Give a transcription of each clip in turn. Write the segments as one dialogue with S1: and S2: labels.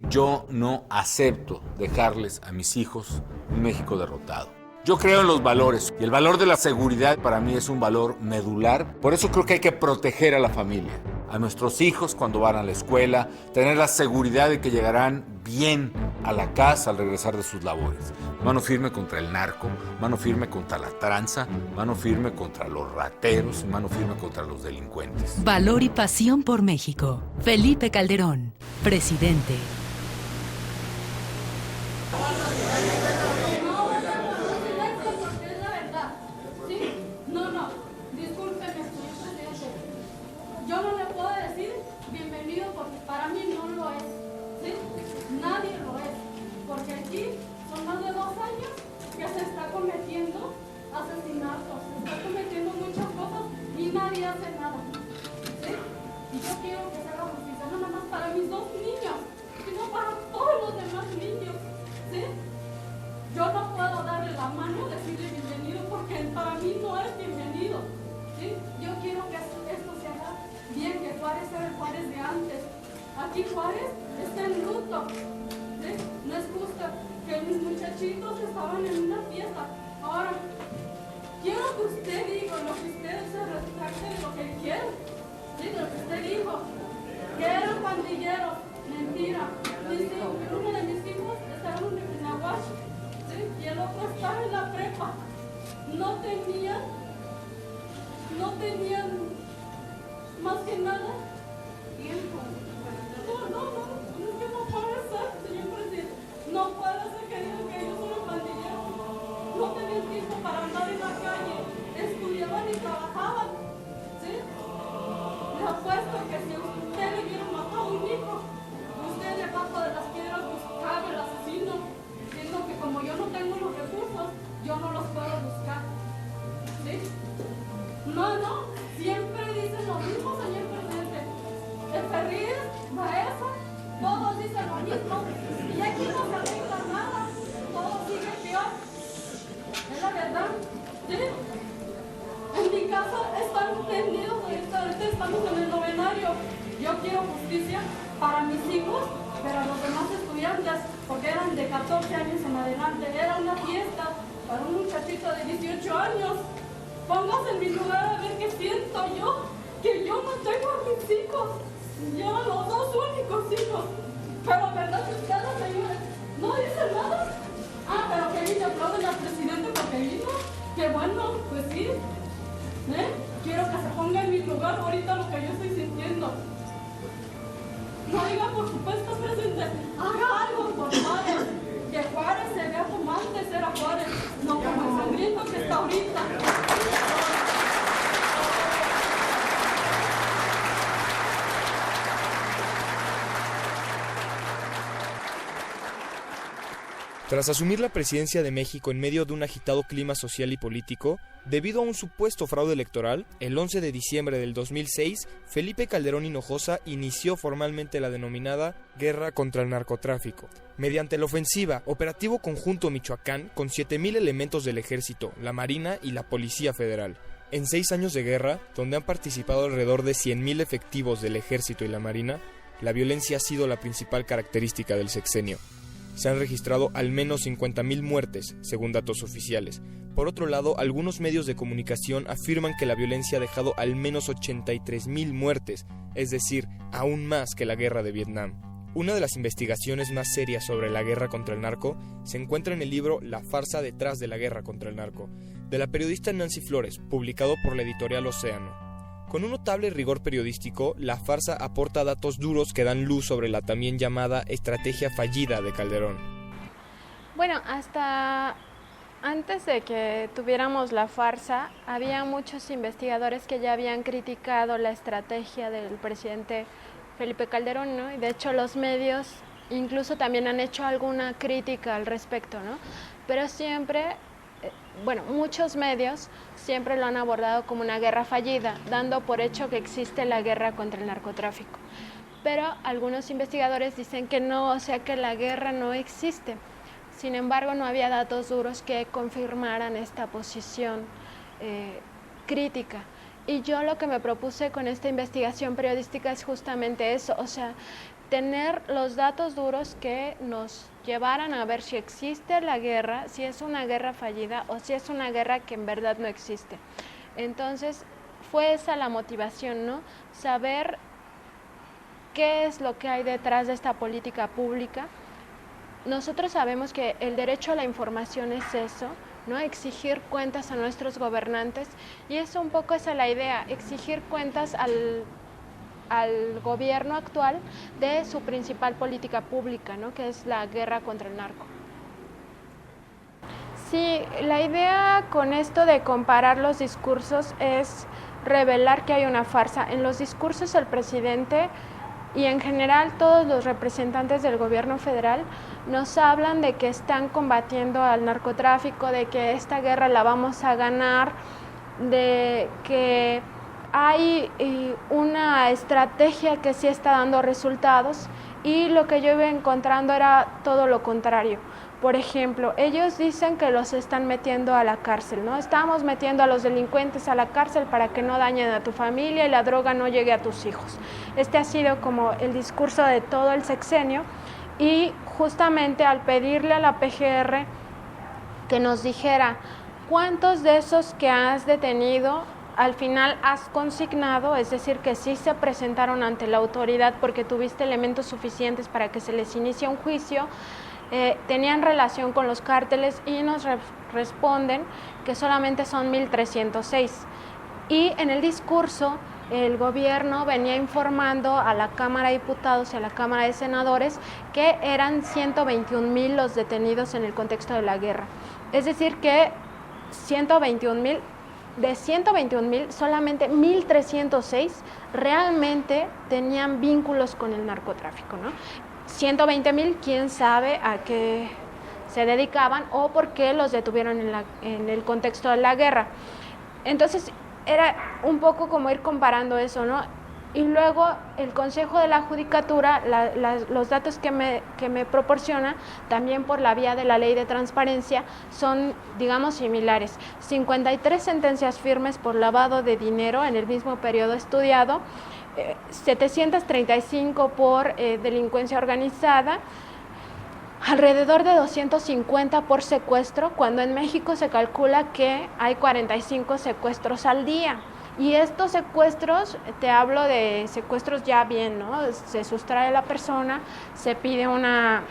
S1: Yo no acepto dejarles a mis hijos un México derrotado. Yo creo en los valores y el valor de la seguridad para mí es un valor medular. Por eso creo que hay que proteger a la familia, a nuestros hijos cuando van a la escuela, tener la seguridad de que llegarán bien a la casa al regresar de sus labores. Mano firme contra el narco, mano firme contra la tranza, mano firme contra los rateros y mano firme contra los delincuentes.
S2: Valor y pasión por México. Felipe Calderón, presidente.
S3: Yo no le puedo decir bienvenido porque para mí no lo es, ¿sí? Nadie lo es, porque aquí son más de 2 años que se está cometiendo asesinatos, se está cometiendo muchas cosas y nadie hace nada, ¿sí? Y yo quiero que se haga justicia, no nada más para mis 2 niños, sino para todos los demás niños, ¿sí? Yo no puedo darle la mano, decirle bienvenido porque para mí no es bienvenido, ¿sí? Yo quiero que esto se haga bien, que Juárez sea el Juárez de antes. Aquí Juárez está en luto, ¿sí? No es justo que mis muchachitos estaban en una fiesta. Ahora, quiero que usted diga lo que usted se retracte de lo que quiere, ¿sí? De lo que usted dijo, que eran pandilleros. Mentira. Uno de mis hijos estaba en Aguash, ¿sí? Y el otro estaba en la prepa. No tenían más que nada tiempo. No, es que no puede ser, señor presidente. No puede ser que digan que ellos son pandilleros. No tenían tiempo para andar en la calle. Estudiaban y trabajaban, ¿sí? Les apuesto que si usted le hubiera matado a un hijo, usted debajo de las piedras buscaba el asesino, diciendo que como yo no tengo los recursos, yo no los puedo buscar, ¿sí? No, siempre dicen lo mismo, señor presidente. El Ferriz, Baeza, todos dicen lo mismo. Y aquí no se arregla nada, todo sigue peor. Es la verdad, ¿sí? En mi casa están tendidos, ahorita estamos en el novenario. Yo quiero justicia para mis hijos, pero los demás estudiantes, porque eran de 14 años en adelante. Era una fiesta para un muchachito de 18 años. Póngase en mi lugar a ver qué siento yo, que yo no tengo a mis hijos, yo los 2 únicos hijos. Pero verdad que ustedes, señores, no dicen nada. Pero que ahí le aplauden al presidente porque vino. Que bueno, pues sí. Quiero que se ponga en mi lugar ahorita lo que yo estoy sintiendo. No diga por supuesto, presidente, haga algo por Juárez. Que Juárez se vea como antes era Juárez, no como el sangriento que está ahorita.
S4: Tras asumir la presidencia de México en medio de un agitado clima social y político, debido a un supuesto fraude electoral, el 11 de diciembre del 2006, Felipe Calderón Hinojosa inició formalmente la denominada Guerra contra el Narcotráfico. Mediante la ofensiva Operativo Conjunto Michoacán, con 7,000 elementos del Ejército, la Marina y la Policía Federal. En 6 años de guerra, donde han participado alrededor de 100,000 efectivos del Ejército y la Marina, la violencia ha sido la principal característica del sexenio. Se han registrado al menos 50,000 muertes, según datos oficiales. Por otro lado, algunos medios de comunicación afirman que la violencia ha dejado al menos 83,000 muertes, es decir, aún más que la guerra de Vietnam. Una de las investigaciones más serias sobre la guerra contra el narco se encuentra en el libro La farsa detrás de la guerra contra el narco, de la periodista Nancy Flores, publicado por la editorial Océano. Con un notable rigor periodístico, la farsa aporta datos duros que dan luz sobre la también llamada estrategia fallida de Calderón.
S5: Bueno, hasta antes de que tuviéramos la farsa, había muchos investigadores que ya habían criticado la estrategia del presidente Felipe Calderón, ¿no? Y de hecho los medios incluso también han hecho alguna crítica al respecto, ¿no? Pero siempre, muchos medios siempre lo han abordado como una guerra fallida, dando por hecho que existe la guerra contra el narcotráfico. Pero algunos investigadores dicen que no, o sea que la guerra no existe. Sin embargo, no había datos duros que confirmaran esta posición crítica. Y yo lo que me propuse con esta investigación periodística es justamente eso, o sea, tener los datos duros que nos llevaran a ver si existe la guerra, si es una guerra fallida o si es una guerra que en verdad no existe. Entonces, fue esa la motivación, ¿no? Saber qué es lo que hay detrás de esta política pública. Nosotros sabemos que el derecho a la información es eso, ¿no? Exigir cuentas a nuestros gobernantes, y eso un poco es la idea, exigir cuentas al gobierno actual de su principal política pública, ¿no? Que es la guerra contra el narco. Sí, la idea con esto de comparar los discursos es revelar que hay una farsa. En los discursos el presidente y en general todos los representantes del gobierno federal nos hablan de que están combatiendo al narcotráfico, de que esta guerra la vamos a ganar, de que hay una estrategia que sí está dando resultados, y lo que yo iba encontrando era todo lo contrario. Por ejemplo, ellos dicen que los están metiendo a la cárcel, ¿no? Estamos metiendo a los delincuentes a la cárcel para que no dañen a tu familia y la droga no llegue a tus hijos. Este ha sido como el discurso de todo el sexenio, y justamente al pedirle a la PGR que nos dijera cuántos de esos que has detenido al final has consignado, es decir, que sí se presentaron ante la autoridad porque tuviste elementos suficientes para que se les inicie un juicio, tenían relación con los cárteles, y nos responden que solamente son 1,306. Y en el discurso el gobierno venía informando a la Cámara de Diputados y a la Cámara de Senadores que eran 121,000 los detenidos en el contexto de la guerra. Es decir que 121,000, de 121,000, solamente 1,306 realmente tenían vínculos con el narcotráfico, ¿no? 120,000, quién sabe a qué se dedicaban o por qué los detuvieron en el contexto de la guerra. Entonces, era un poco como ir comparando eso, ¿no? Y luego el Consejo de la Judicatura, los datos que me proporciona, también por la vía de la ley de transparencia, son, digamos, similares. 53 sentencias firmes por lavado de dinero en el mismo periodo estudiado, 735 por delincuencia organizada, alrededor de 250 por secuestro, cuando en México se calcula que hay 45 secuestros al día. Y estos secuestros, te hablo de secuestros ya bien, ¿no? Se sustrae a la persona, se pide una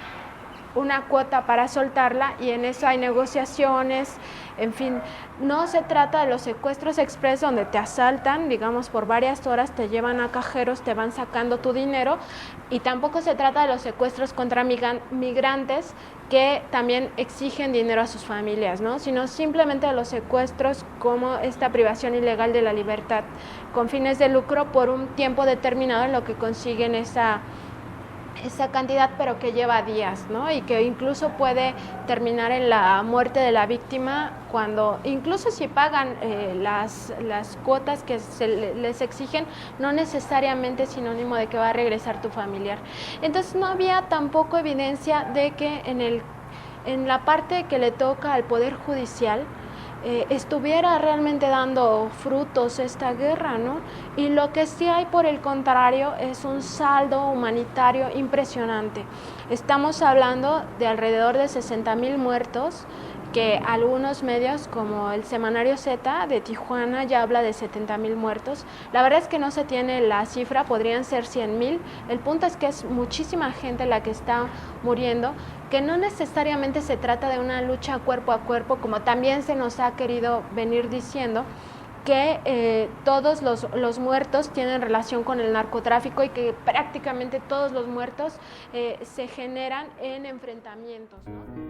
S5: cuota para soltarla, y en eso hay negociaciones, en fin. No se trata de los secuestros express donde te asaltan, digamos, por varias horas, te llevan a cajeros, te van sacando tu dinero, y tampoco se trata de los secuestros contra migrantes que también exigen dinero a sus familias, ¿no? Sino simplemente de los secuestros como esta privación ilegal de la libertad con fines de lucro por un tiempo determinado, en lo que consiguen esa cantidad, pero que lleva días, ¿no? Y que incluso puede terminar en la muerte de la víctima, cuando incluso si pagan las cuotas que les exigen, no necesariamente es sinónimo de que va a regresar tu familiar. Entonces no había tampoco evidencia de que en la parte que le toca al Poder Judicial estuviera realmente dando frutos esta guerra, ¿no? Y lo que sí hay, por el contrario, es un saldo humanitario impresionante. Estamos hablando de alrededor de 60,000 muertos, que algunos medios como el Semanario Z de Tijuana ya habla de 70,000 muertos. La verdad es que no se tiene la cifra, podrían ser 100,000. El punto es que es muchísima gente la que está muriendo, que no necesariamente se trata de una lucha cuerpo a cuerpo, como también se nos ha querido venir diciendo, que todos los muertos tienen relación con el narcotráfico, y que prácticamente todos los muertos se generan en enfrentamientos, ¿no?